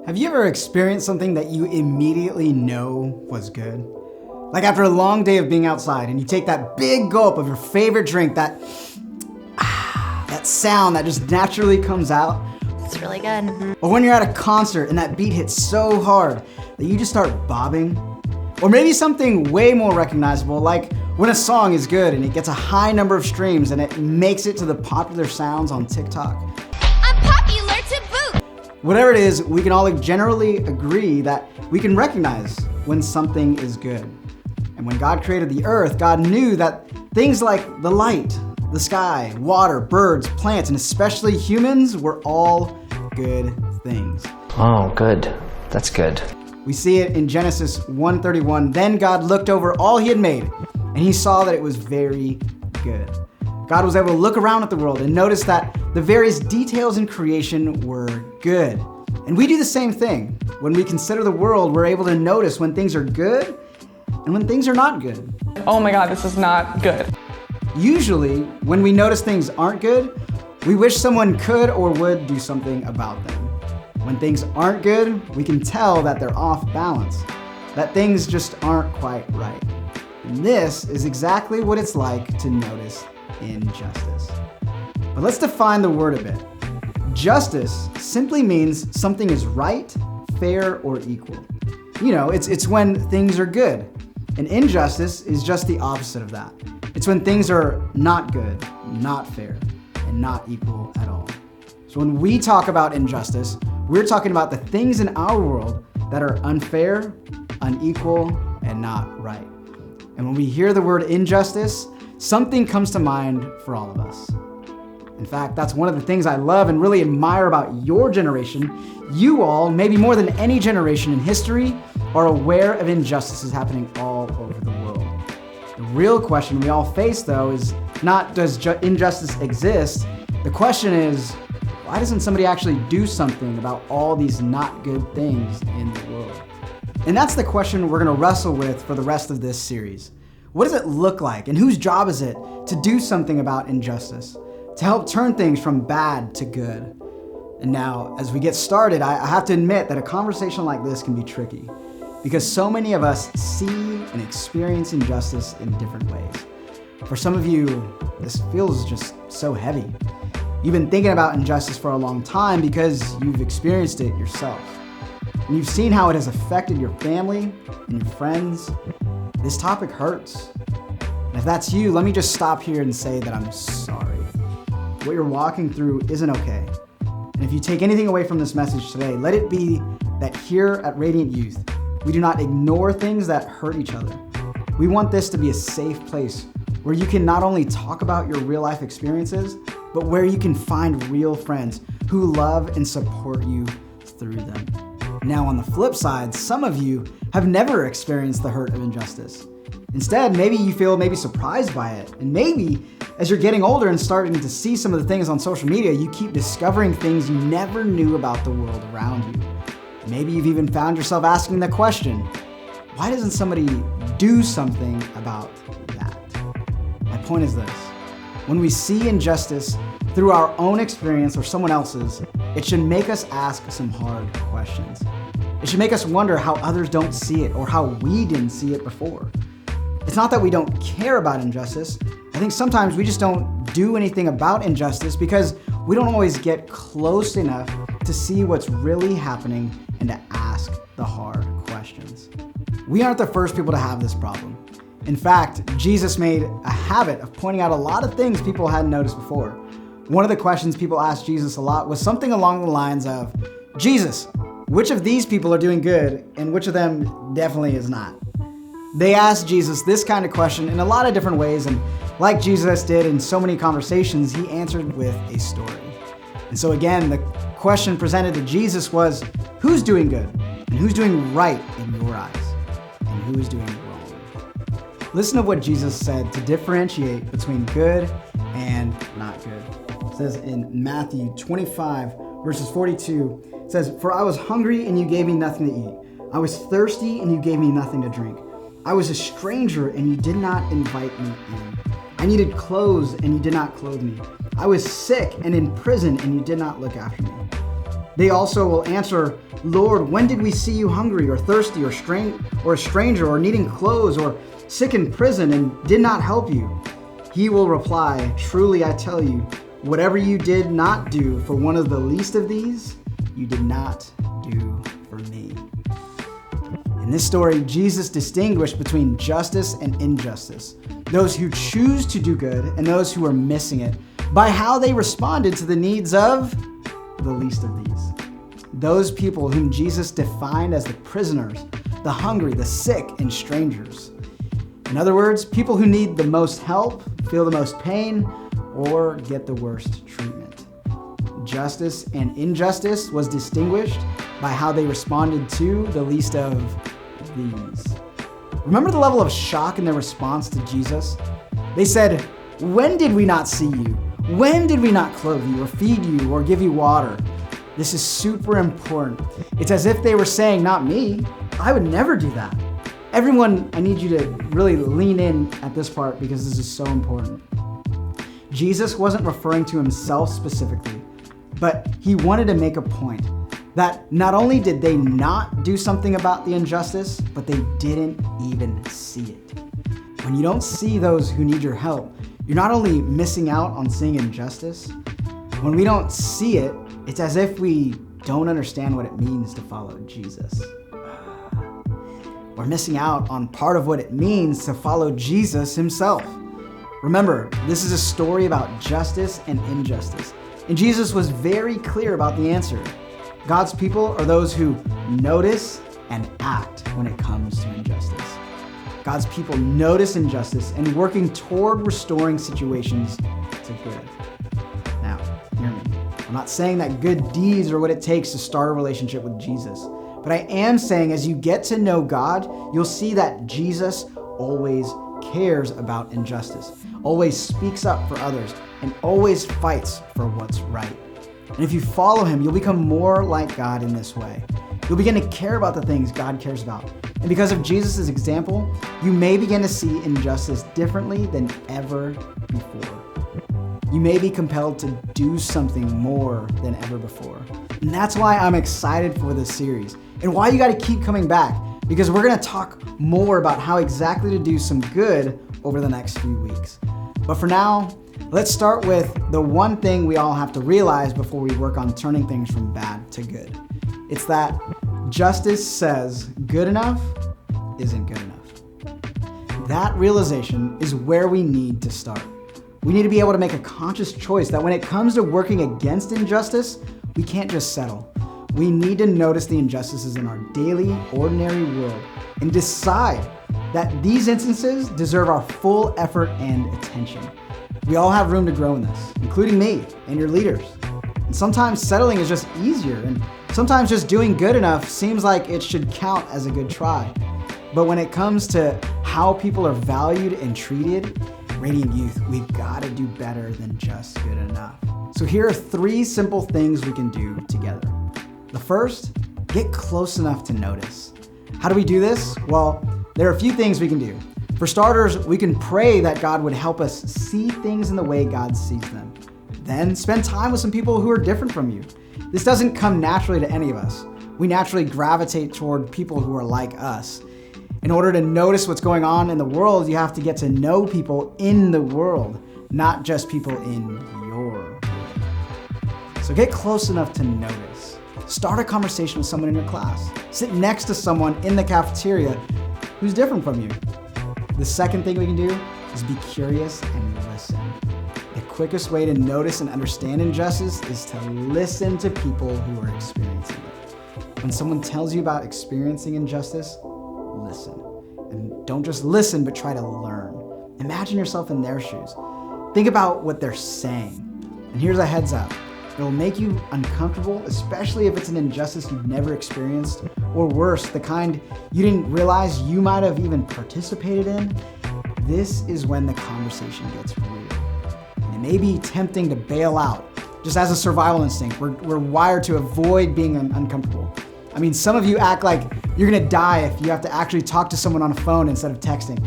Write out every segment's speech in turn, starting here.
Have you ever experienced something that you immediately know was good? Like after a long day of being outside and you take that big gulp of your favorite drink, that sound that just naturally comes out. It's really good. Or when you're at a concert and that beat hits so hard that you just start bobbing. Or maybe something way more recognizable, like when a song is good and it gets a high number of streams and it makes it to the popular sounds on TikTok. I'm popular to boot. Whatever it is, we can all generally agree that we can recognize when something is good. And when God created the earth, God knew that things like the light, the sky, water, birds, plants, and especially humans were all good things. Oh, good. That's good. We see it in Genesis 1:31. Then God looked over all he had made, and he saw that it was very good. God was able to look around at the world and notice that the various details in creation were good. And we do the same thing. When we consider the world, we're able to notice when things are good and when things are not good. Oh my God, this is not good. Usually, when we notice things aren't good, we wish someone could or would do something about them. When things aren't good, we can tell that they're off balance, that things just aren't quite right. And this is exactly what it's like to notice injustice. But let's define the word a bit. Justice simply means something is right, fair, or equal. You know, it's when things are good. And injustice is just the opposite of that. It's when things are not good, not fair, and not equal at all. So when we talk about injustice, we're talking about the things in our world that are unfair, unequal, and not right. And when we hear the word injustice, something comes to mind for all of us. In fact, that's one of the things I love and really admire about your generation. You all, maybe more than any generation in history, are aware of injustices happening all over the world. The real question we all face, though, is not does injustice exist? The question is, why doesn't somebody actually do something about all these not good things in the world? And that's the question we're gonna wrestle with for the rest of this series. What does it look like, and whose job is it to do something about injustice, to help turn things from bad to good? And now, as we get started, I have to admit that a conversation like this can be tricky, because so many of us see and experience injustice in different ways. For some of you, this feels just so heavy. You've been thinking about injustice for a long time because you've experienced it yourself. And you've seen how it has affected your family and your friends. This topic hurts. And if that's you, let me just stop here and say that I'm sorry. What you're walking through isn't okay. And if you take anything away from this message today, let it be that here at Radiant Youth, we do not ignore things that hurt each other. We want this to be a safe place where you can not only talk about your real life experiences, but where you can find real friends who love and support you through them. Now, on the flip side, some of you have never experienced the hurt of injustice. Instead, maybe you feel surprised by it. And maybe as you're getting older and starting to see some of the things on social media, you keep discovering things you never knew about the world around you. Maybe you've even found yourself asking the question, why doesn't somebody do something about that? My point is this: when we see injustice through our own experience or someone else's, it should make us ask some hard questions. It should make us wonder how others don't see it or how we didn't see it before. It's not that we don't care about injustice. I think sometimes we just don't do anything about injustice because we don't always get close enough to see what's really happening and to ask the hard questions. We aren't the first people to have this problem. In fact, Jesus made a habit of pointing out a lot of things people hadn't noticed before. One of the questions people asked Jesus a lot was something along the lines of, Jesus, which of these people are doing good and which of them definitely is not? They asked Jesus this kind of question in a lot of different ways, and like Jesus did in so many conversations, he answered with a story. And so again, the question presented to Jesus was, who's doing good and who's doing right in your eyes and who is doing wrong? Listen to what Jesus said to differentiate between good and not good. It says in Matthew 25, verses 42, it says, "For I was hungry and you gave me nothing to eat. I was thirsty and you gave me nothing to drink. I was a stranger and you did not invite me in. I needed clothes and you did not clothe me. I was sick and in prison and you did not look after me. They also will answer, Lord, when did we see you hungry or thirsty or a stranger or needing clothes or sick in prison and did not help you? He will reply, truly I tell you, whatever you did not do for one of the least of these, you did not do for me. In this story, Jesus distinguished between justice and injustice, those who choose to do good and those who are missing it, by how they responded to the needs of the least of these. Those people whom Jesus defined as the prisoners, the hungry, the sick, and strangers. In other words, people who need the most help, feel the most pain, or get the worst treatment. Justice and injustice was distinguished by how they responded to the least of these. Remember the level of shock in their response to Jesus? They said, when did we not see you? When did we not clothe you or feed you or give you water? This is super important. It's as if they were saying, not me. I would never do that. Everyone, I need you to really lean in at this part because this is so important. Jesus wasn't referring to himself specifically, but he wanted to make a point that not only did they not do something about the injustice, but they didn't even see it. When you don't see those who need your help, you're not only missing out on seeing injustice, when we don't see it, it's as if we don't understand what it means to follow Jesus. We're missing out on part of what it means to follow Jesus himself. Remember, this is a story about justice and injustice, and Jesus was very clear about the answer. God's people are those who notice and act when it comes to injustice. God's people notice injustice and working toward restoring situations to good. Now, hear me. I'm not saying that good deeds are what it takes to start a relationship with Jesus, but I am saying as you get to know God, you'll see that Jesus always cares about injustice, always speaks up for others, and always fights for what's right. And if you follow him, you'll become more like God in this way. You'll begin to care about the things God cares about. And because of Jesus' example, you may begin to see injustice differently than ever before. You may be compelled to do something more than ever before. And that's why I'm excited for this series and why you got to keep coming back, because we're going to talk more about how exactly to do some good over the next few weeks. But for now, let's start with the one thing we all have to realize before we work on turning things from bad to good. It's that justice says good enough isn't good enough. That realization is where we need to start. We need to be able to make a conscious choice that when it comes to working against injustice, we can't just settle. We need to notice the injustices in our daily, ordinary world and decide that these instances deserve our full effort and attention. We all have room to grow in this, including me and your leaders. And sometimes settling is just easier, and sometimes just doing good enough seems like it should count as a good try. But when it comes to how people are valued and treated, Radiant Youth, we've got to do better than just good enough. So here are 3 simple things we can do together. The first, get close enough to notice. How do we do this? Well, there are a few things we can do. For starters, we can pray that God would help us see things in the way God sees them. Then spend time with some people who are different from you. This doesn't come naturally to any of us. We naturally gravitate toward people who are like us. In order to notice what's going on in the world, you have to get to know people in the world, not just people in your world. So get close enough to notice. Start a conversation with someone in your class. Sit next to someone in the cafeteria who's different from you. The second thing we can do is be curious and listen. The quickest way to notice and understand injustice is to listen to people who are experiencing it. When someone tells you about experiencing injustice, listen. And don't just listen, but try to learn. Imagine yourself in their shoes. Think about what they're saying. And here's a heads up. It'll make you uncomfortable, especially if it's an injustice you've never experienced, or worse, the kind you didn't realize you might have even participated in. This is when the conversation gets real. And it may be tempting to bail out, just as a survival instinct. We're wired to avoid being uncomfortable. I mean, some of you act like you're gonna die if you have to actually talk to someone on a phone instead of texting.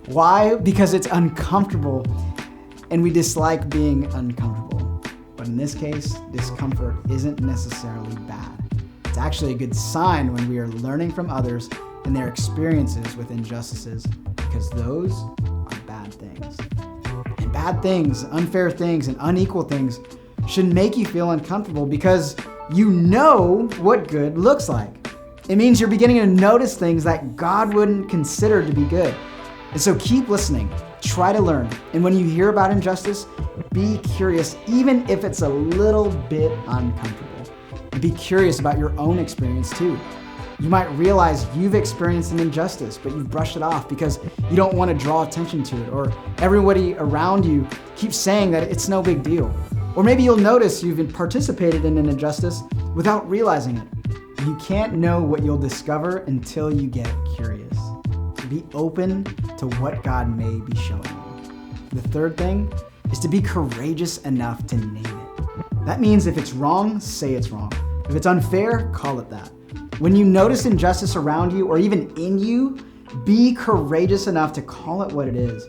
Why? Because it's uncomfortable and we dislike being uncomfortable. But in this case, discomfort isn't necessarily bad. It's actually a good sign when we are learning from others and their experiences with injustices, because those are bad things. And bad things, unfair things, and unequal things should make you feel uncomfortable because you know what good looks like. It means you're beginning to notice things that God wouldn't consider to be good. And so keep listening, try to learn, and when you hear about injustice, be curious, even if it's a little bit uncomfortable. And be curious about your own experience too. You might realize you've experienced an injustice, but you've brushed it off because you don't want to draw attention to it, or everybody around you keeps saying that it's no big deal. Or maybe you'll notice you've participated in an injustice without realizing it. You can't know what you'll discover until you get curious. So be open to what God may be showing you. The third thing is to be courageous enough to name it. That means if it's wrong, say it's wrong. If it's unfair, call it that. When you notice injustice around you or even in you, be courageous enough to call it what it is.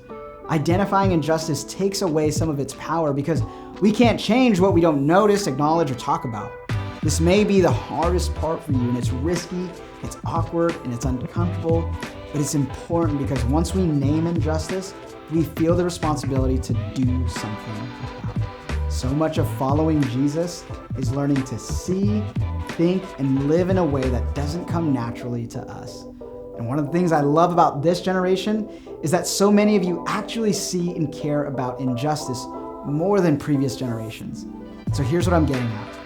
Identifying injustice takes away some of its power because we can't change what we don't notice, acknowledge, or talk about. This may be the hardest part for you, and it's risky, it's awkward, and it's uncomfortable, but it's important because once we name injustice, we feel the responsibility to do something about it. So much of following Jesus is learning to see, think, and live in a way that doesn't come naturally to us. And one of the things I love about this generation is that so many of you actually see and care about injustice more than previous generations. So here's what I'm getting at.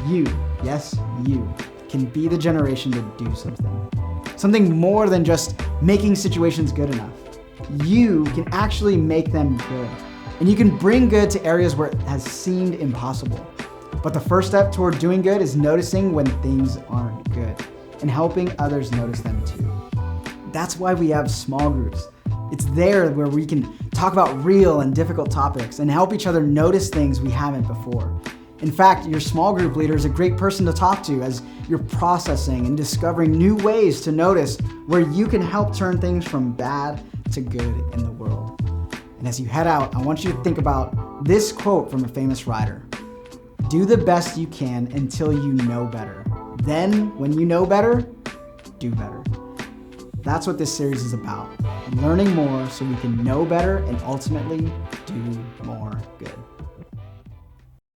You, yes, you, can be the generation to do something. Something more than just making situations good enough. You can actually make them good. And you can bring good to areas where it has seemed impossible. But the first step toward doing good is noticing when things aren't good and helping others notice them too. That's why we have small groups. It's there where we can talk about real and difficult topics and help each other notice things we haven't before. In fact, your small group leader is a great person to talk to as you're processing and discovering new ways to notice where you can help turn things from bad to good in the world. And as you head out, I want you to think about this quote from a famous writer. Do the best you can until you know better. Then, when you know better, do better. That's what this series is about. Learning more so we can know better and ultimately do more good.